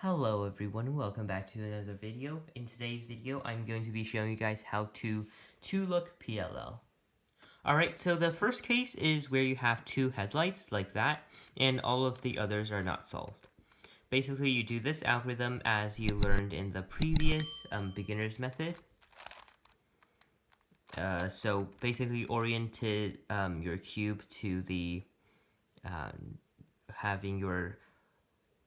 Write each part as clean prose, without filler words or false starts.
Hello everyone, welcome back to another video. In today's video, I'm going to be showing you guys how to look PLL. Alright, so the first case is where you have two headlights like that, and all of the others are not solved. Basically, you do this algorithm as you learned in the previous beginner's method. So basically oriented your cube to the having your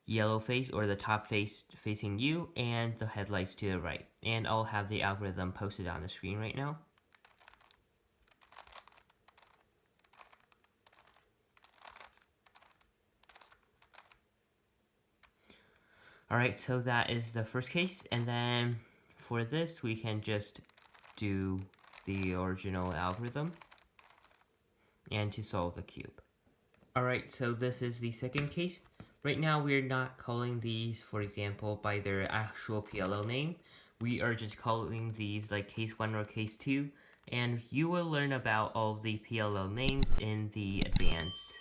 yellow face or the top face facing you and the headlights to the right. And I'll have the algorithm posted on the screen right now. Alright, so that is the first case, and then for this we can just do the original algorithm and to solve the cube. Alright, so this is the second case. Right now we're not calling these, for example, by their actual PLL name. We are just calling these like case 1 or case 2, and you will learn about all of the PLL names in the advanced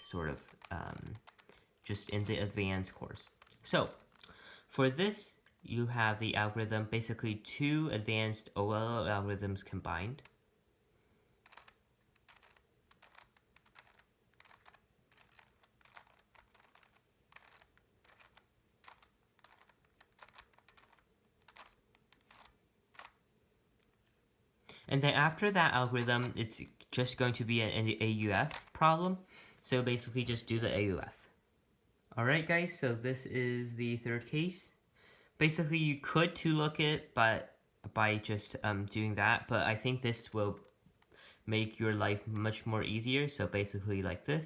just in the advanced course. So for this, you have the algorithm, basically two advanced OLL algorithms combined. And then after that algorithm, it's just going to be an AUF problem. So basically just do the AUF. Alright guys, so this is the third case. Basically you could look it but by just doing that, but I think this will make your life much more easier. So basically like this.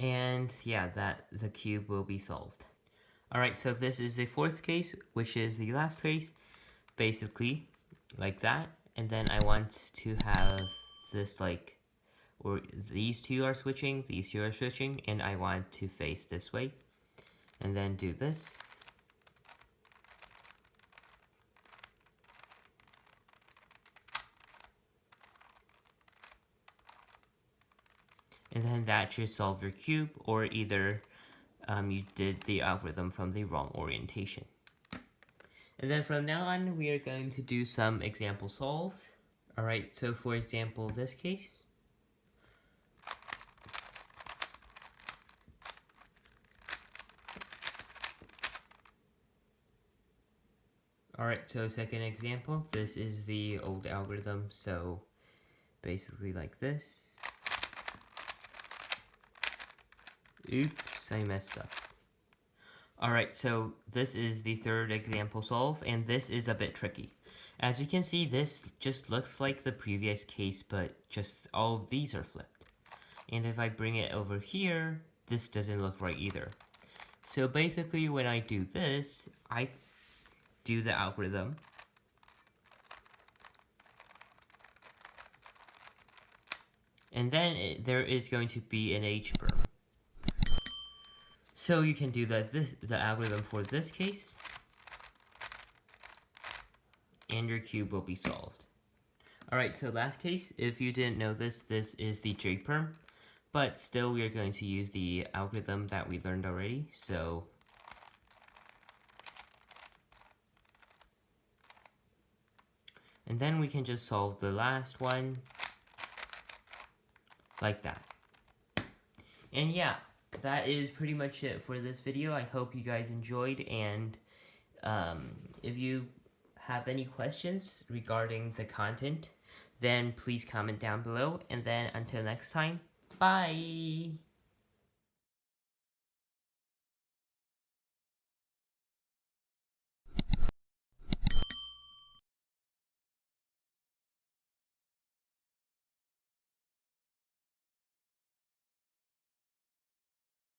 And yeah, that the cube will be solved. Alright, so this is the fourth case, which is the last case, basically like that. And then I want to have this like, or these two are switching, these two are switching, and I want to face this way. And then do this. And then that should solve your cube, or either you did the algorithm from the wrong orientation. And then from now on, we are going to do some example solves. Alright, so for example, this case. Alright, so second example, this is the old algorithm, so basically like this. Oops, I messed up. Alright, so this is the third example solve, and this is a bit tricky. As you can see, this just looks like the previous case, but just all of these are flipped. And if I bring it over here, this doesn't look right either. So basically, when I do this, I do the algorithm. And then there is going to be an H berm. So you can do the algorithm for this case, and your cube will be solved. Alright, so last case, if you didn't know this, this is the J perm, but still we are going to use the algorithm that we learned already, so and then we can just solve the last one like that. And yeah, that is pretty much it for this video. I hope you guys enjoyed, and if you have any questions regarding the content, then please comment down below, and then until next time, bye!